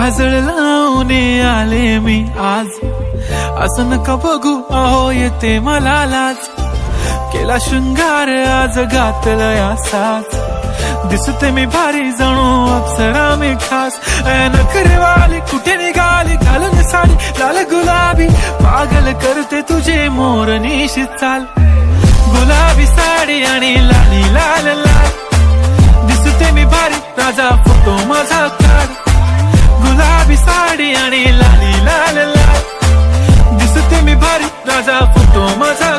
काजळ लावून आले मी आज, असं नका बघू अहो येते मला लाज. केला शृंगार आज घातलंय असाच, दिसते मी भारी जणू अप्सरा मी खास. नखरेवाली कुठे निघाली घालून साडी लाल गुलाबी, पागल करते तुझे मोरनीशी चाल. गुलाबी साडी आणि लाली लाल लाल, दिसते मी भारी राजा फोटो माझा काढ. गुलाबी साडी आणि लाली लाल लाल, दिसते मी भारी राजा फोटो माझा